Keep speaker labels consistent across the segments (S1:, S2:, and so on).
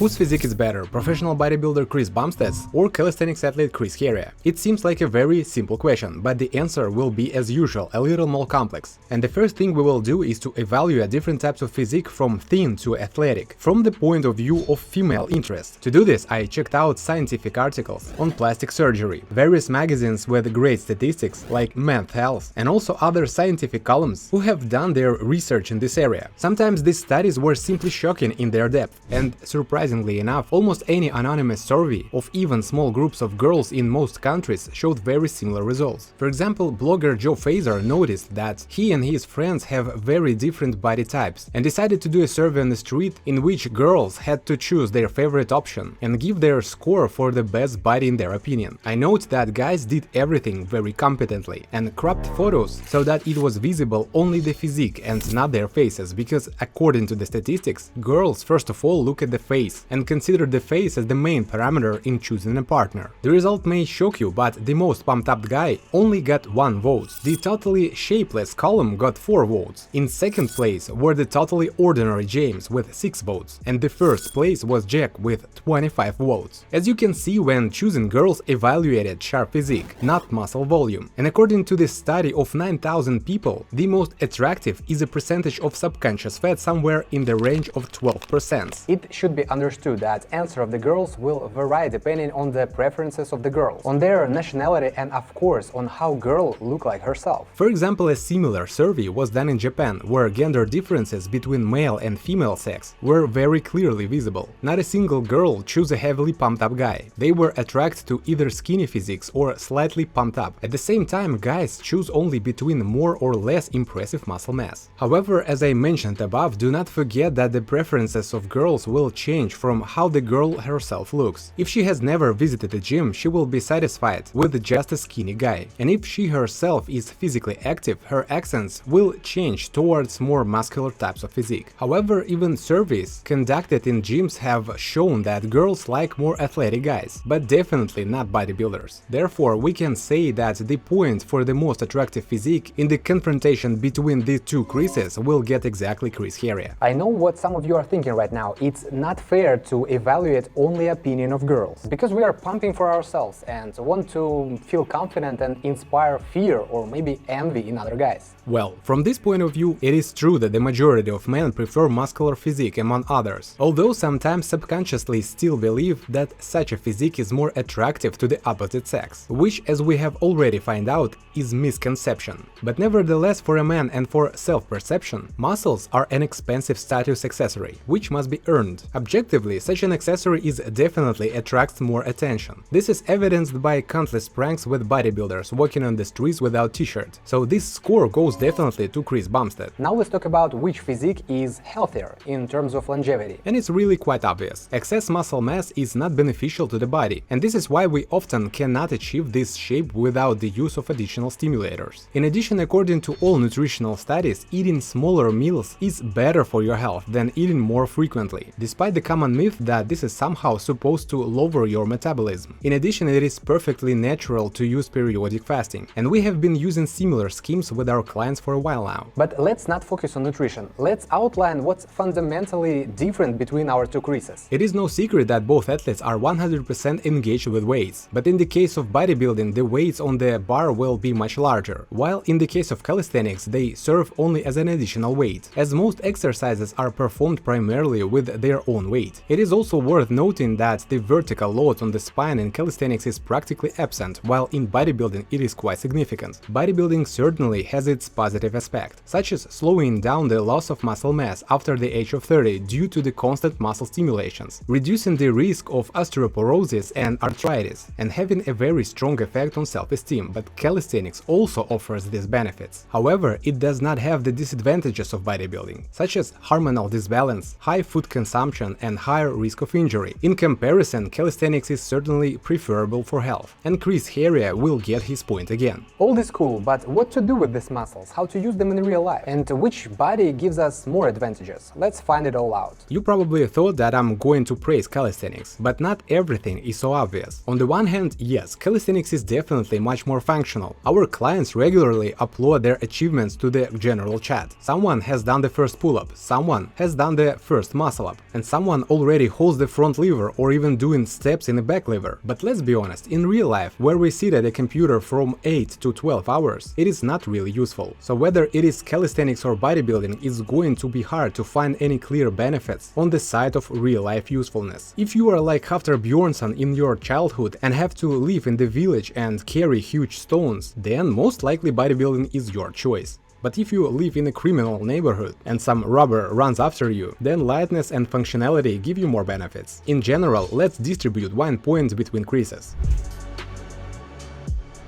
S1: Whose physique is better, professional bodybuilder Chris Bumstead's or calisthenics athlete Chris Heria? It seems like a very simple question, but the answer will be, as usual, a little more complex. And the first thing we will do is to evaluate different types of physique from thin to athletic, from the point of view of female interest. To do this, I checked out scientific articles on plastic surgery, various magazines with great statistics like Men's Health, and also other scientific columns who have done their research in this area. Sometimes these studies were simply shocking in their depth, and surprisingly enough, almost any anonymous survey of even small groups of girls in most countries showed very similar results. For example, blogger Joe Fazer noticed that he and his friends have very different body types and decided to do a survey on the street in which girls had to choose their favorite option and give their score for the best body in their opinion. I note that guys did everything very competently and cropped photos so that it was visible only the physique and not their faces, because according to the statistics, girls first of all look at the face and consider the face as the main parameter in choosing a partner. The result may shock you, but the most pumped up guy only got 1 vote. The totally shapeless column got 4 votes. In second place were the totally ordinary James with 6 votes, and the first place was Jack with 25 votes. As you can see, when choosing girls evaluated sharp physique, not muscle volume. And according to this study of 9,000 people, the most attractive is a percentage of subconscious fat somewhere in the range of 12%. It should be understood that answer of the girls will vary depending on the preferences of the girls, on their nationality, and of course on how girl look like herself. For example, a similar survey was done in Japan, where gender differences between male and female sex were very clearly visible. Not a single girl chose a heavily pumped up guy. They were attracted to either skinny physiques or slightly pumped up. At the same time, guys choose only between more or less impressive muscle mass. However, as I mentioned above, do not forget that the preferences of girls will change from how the girl herself looks. If she has never visited a gym, she will be satisfied with just a skinny guy. And if she herself is physically active, her accents will change towards more muscular types of physique. However, even surveys conducted in gyms have shown that girls like more athletic guys, but definitely not bodybuilders. Therefore, we can say that the point for the most attractive physique in the confrontation between the two Chrises will get exactly Chris Heria. I know what some of you are thinking right now. It's not fair to evaluate only opinion of girls, because we are pumping for ourselves and want to feel confident and inspire fear or maybe envy in other guys. Well, from this point of view, it is true that the majority of men prefer muscular physique among others, although sometimes subconsciously still believe that such a physique is more attractive to the opposite sex, which, as we have already found out, is misconception. But nevertheless, for a man and for self-perception, muscles are an expensive status accessory, which must be earned. Objectively, such an accessory definitely attracts more attention. This is evidenced by countless pranks with bodybuilders walking on the streets without t-shirt. So this score goes definitely to Chris Bumstead. Now let's talk about which physique is healthier in terms of longevity. And it's really quite obvious. Excess muscle mass is not beneficial to the body, and this is why we often cannot achieve this shape without the use of additional stimulators. In addition, according to all nutritional studies, eating smaller meals is better for your health than eating more frequently, despite the common myth that this is somehow supposed to lower your metabolism. In addition, it is perfectly natural to use periodic fasting, and we have been using similar schemes with our clients for a while now. But let's not focus on nutrition. Let's outline what's fundamentally different between our two Chrises. It is no secret that both athletes are 100% engaged with weights, but in the case of bodybuilding, the weights on the bar will be much larger, while in the case of calisthenics, they serve only as an additional weight, as most exercises are performed primarily with their own weight. It is also worth noting that the vertical load on the spine in calisthenics is practically absent, while in bodybuilding it is quite significant. Bodybuilding certainly has its positive aspect, such as slowing down the loss of muscle mass after the age of 30 due to the constant muscle stimulations, reducing the risk of osteoporosis and arthritis, and having a very strong effect on self-esteem. But calisthenics also offers these benefits. However, it does not have the disadvantages of bodybuilding, such as hormonal disbalance, high food consumption, and higher risk of injury. In comparison, calisthenics is certainly preferable for health, and Chris Heria will get his point again. All this cool, but what to do with this muscle? muscles, how to use them in real life, and which body gives us more advantages. Let's find it all out. You probably thought that I'm going to praise calisthenics, but not everything is so obvious. On the one hand, yes, calisthenics is definitely much more functional. Our clients regularly upload their achievements to the general chat. Someone has done the first pull-up, someone has done the first muscle-up, and someone already holds the front lever or even doing steps in the back lever. But let's be honest, in real life, where we sit at a computer from 8 to 12 hours, it is not really useful. So whether it is calisthenics or bodybuilding, it's going to be hard to find any clear benefits on the side of real-life usefulness. If you are like Hafthor Bjornsson in your childhood and have to live in the village and carry huge stones, then most likely bodybuilding is your choice. But if you live in a criminal neighborhood and some robber runs after you, then lightness and functionality give you more benefits. In general, let's distribute 1 point between Chris's.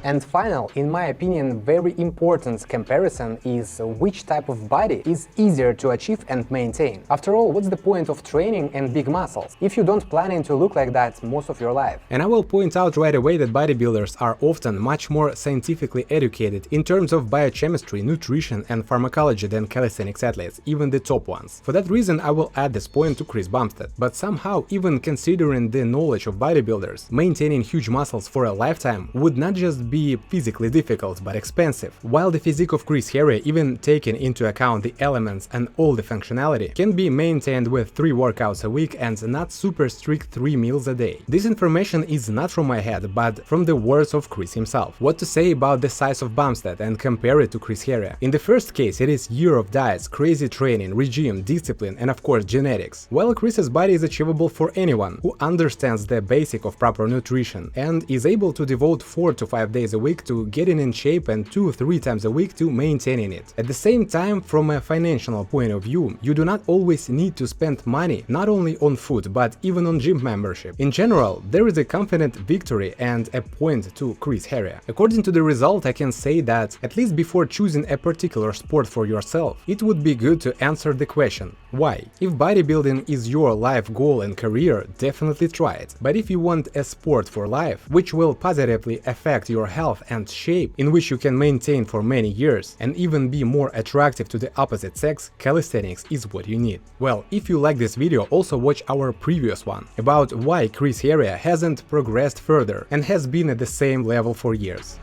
S1: And final, in my opinion, very important comparison is which type of body is easier to achieve and maintain. After all, what's the point of training and big muscles if you don't plan to look like that most of your life? And I will point out right away that bodybuilders are often much more scientifically educated in terms of biochemistry, nutrition and pharmacology than calisthenics athletes, even the top ones. For that reason, I will add this point to Chris Bumstead. But somehow, even considering the knowledge of bodybuilders, maintaining huge muscles for a lifetime would not just be physically difficult but expensive, while the physique of Chris Heria, even taking into account the elements and all the functionality, can be maintained with 3 workouts a week and not super strict 3 meals a day. This information is not from my head, but from the words of Chris himself. What to say about the size of Bumstead and compare it to Chris Heria? In the first case, it is year of diets, crazy training, regime, discipline and of course genetics, while Chris's body is achievable for anyone who understands the basic of proper nutrition and is able to devote 4 to 5 days a week to getting in shape and 2-3 times a week to maintaining it. At the same time, from a financial point of view, you do not always need to spend money not only on food but even on gym membership. In general, there is a confident victory and a point to Chris Heria. According to the result, I can say that at least before choosing a particular sport for yourself, it would be good to answer the question, why? If bodybuilding is your life goal and career, definitely try it. But if you want a sport for life, which will positively affect your health and shape, in which you can maintain for many years and even be more attractive to the opposite sex, calisthenics is what you need. Well, if you like this video, also watch our previous one about why Chris Heria hasn't progressed further and has been at the same level for years.